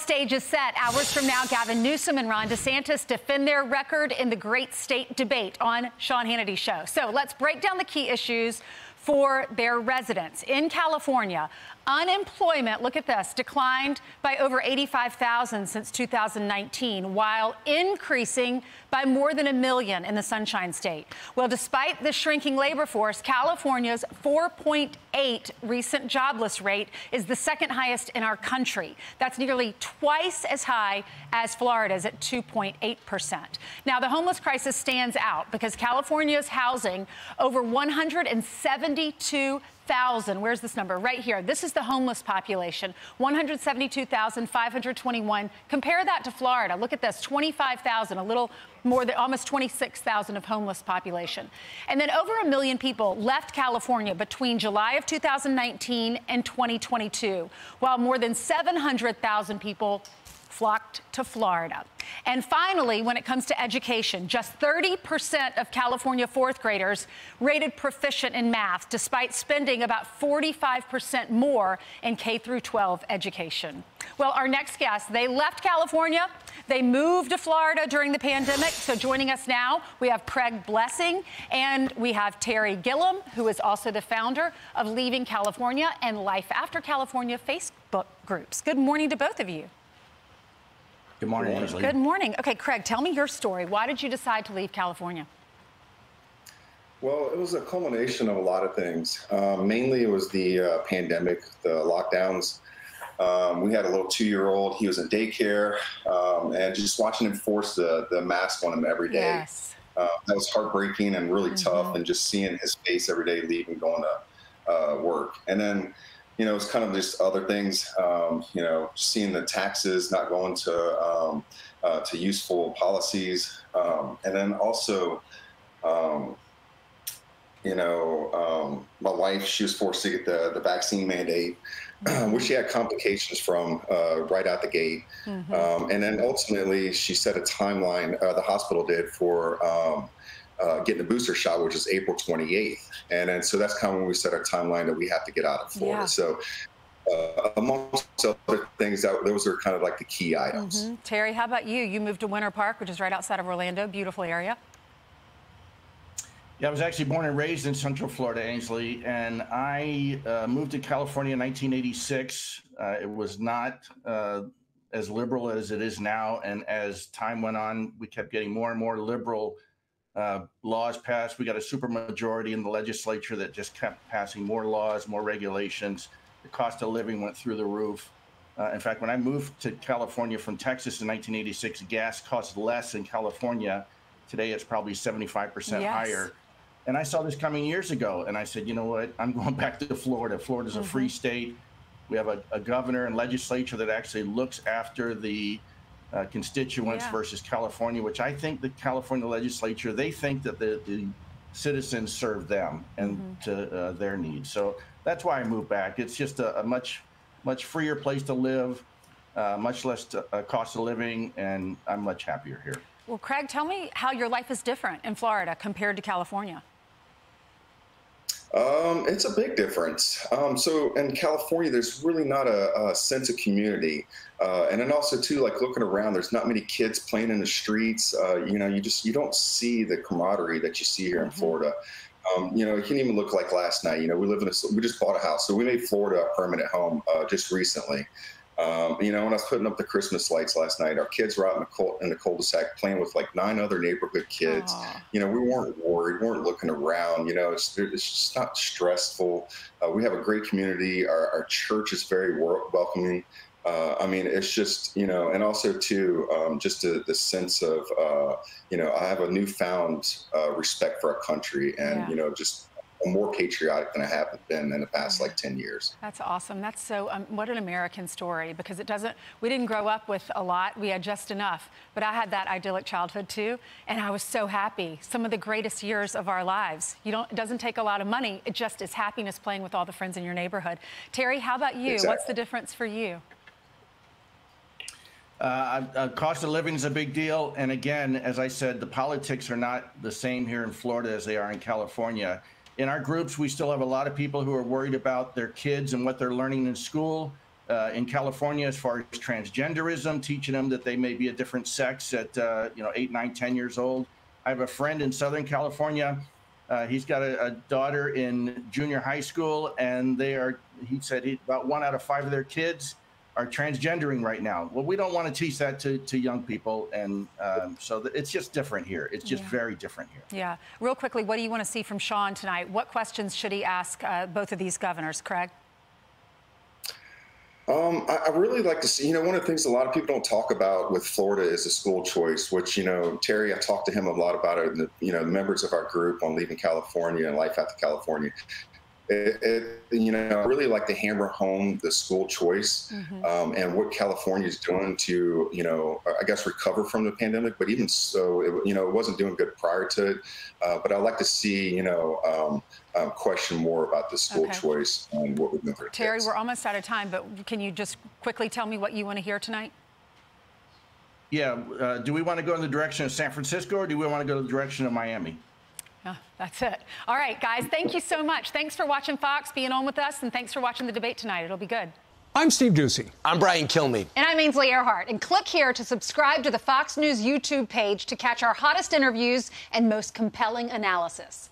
stage is set. Hours from now, Gavin Newsom and Ron DeSantis defend their record in the great state debate on Sean Hannity's show. So let's break down the key issues for their residents. In California, unemployment, look at this, declined by over 85,000 since 2019, while increasing by more than 1 million in the Sunshine State. Well, despite the shrinking labor force, California's 4.8 recent jobless rate is the second highest in our country. That's nearly twice as high as Florida's at 2.8%. Now, the homeless crisis stands out because California's housing over 172,000. Where's this number? Right here. This is the homeless population, 172,521. Compare that to Florida. Look at this, 25,000, a little more than almost 26,000 of homeless population. And then over 1 million people left California between July of 2019 and 2022, while more than 700,000 people flocked to Florida. And finally, when it comes to education, just 30% of California fourth graders rated proficient in math, despite spending about 45% more in K through 12 education. Well, our next guest, they left California. They moved to Florida during the pandemic. So joining us now, we have Craig Blessing and we have Terry Gilliam, who is also the founder of Leaving California and Life After California Facebook groups. Good morning to both of you. Good morning, Ashley. Good morning. Okay, Craig, tell me your story. Why did you decide to leave California? Well, it was a culmination of a lot of things. Mainly it was the pandemic, the lockdowns. We had a little 2-year-old. He was in daycare, and just watching him force the mask on him every day. Yes. That was heartbreaking and really tough, and just seeing his face every day leaving, going to work. And then, you know, it's kind of just other things, you know, seeing the taxes not going to useful policies. And then also, you know, my wife, she was forced to get the vaccine mandate, which she had complications from right out the gate. And then ultimately, she set a timeline, the hospital did, for getting a booster shot, which is April 28th. And then, so that's kind of when we set our timeline that we have to get out of Florida. Yeah. So amongst other things, those are kind of like the key items. Terry, how about you? You moved to Winter Park, which is right outside of Orlando. Beautiful area. Yeah, I was actually born and raised in Central Florida, Ainsley, and I moved to California in 1986. It was not as liberal as it is now. And as time went on, we kept getting more and more liberal laws passed. We got a supermajority in the legislature that just kept passing more laws, more regulations. The cost of living went through the roof. In fact, when I moved to California from Texas in 1986, gas cost less in California. Today, it's probably 75% higher. And I saw this coming years ago, and I said, you know what, I'm going back to Florida. Florida's a free state. We have a governor and legislature that actually looks after the constituents versus California, which I think the California legislature, they think that the citizens serve them and to their needs. So that's why I moved back. It's just a much freer place to live, much less cost of living, and I'm much happier here. Well, Craig, tell me how your life is different in Florida compared to California. It's a big difference. So in California, there's really not a sense of community. And then also too, like looking around, there's not many kids playing in the streets. You know, you don't see the camaraderie that you see here in Florida. You know, it can even look like last night. You know, we just bought a house, so we made Florida a permanent home just recently. You know, when I was putting up the Christmas lights last night, our kids were out in the cul-de-sac playing with like 9 other neighborhood kids. You know, we weren't worried, we weren't looking around. You know, it's just not stressful. We have a great community. Our church is very welcoming. I mean, it's just, you know, and also too, just the sense of, you know, I have a newfound respect for our country, and, you know, just more patriotic than I have been in the past like 10 years. That's awesome. That's so, what an American story, because we didn't grow up with a lot. We had just enough, but I had that idyllic childhood too. And I was so happy. Some of the greatest years of our lives. It doesn't take a lot of money. It just is happiness playing with all the friends in your neighborhood. Terry, how about you? Exactly. What's the difference for you? Cost of living is a big deal. And again, as I said, the politics are not the same here in Florida as they are in California. In our groups, we still have a lot of people who are worried about their kids and what they're learning in school. in California as far as transgenderism, teaching them that they may be a different sex at 8, 9, 10 years old. I have a friend in Southern California. He's got a daughter in junior high school, and he said about 1 out of 5 of their kids are transgendering right now. Well, we don't want to teach that to young people, and so it's just different here. It's just very different here. Yeah. Real quickly, what do you want to see from Sean tonight? What questions should he ask both of these governors, Craig? I really like to see, one of the things a lot of people don't talk about with Florida is the school choice, which, Terry, I talked to him a lot about it, and members of our group on Leaving California and Life After California. I really like to hammer home the school choice and what California is doing to, I guess, recover from the pandemic. But even so, it wasn't doing good prior to it. But I'd like to see, question more about the school choice and what we're doing for Terry, kids. we're almost out of time, but can you just quickly tell me what you want to hear tonight? Yeah. Do we want to go in the direction of San Francisco, or do we want to go in the direction of Miami? Oh, that's it. All right, guys, thank you so much. Thanks for watching Fox, being on with us, and thanks for watching the debate tonight. It'll be good. I'm Steve Ducey. I'm Brian Kilmeade. And I'm Ainsley Earhart. And click here to subscribe to the Fox News YouTube page to catch our hottest interviews and most compelling analysis.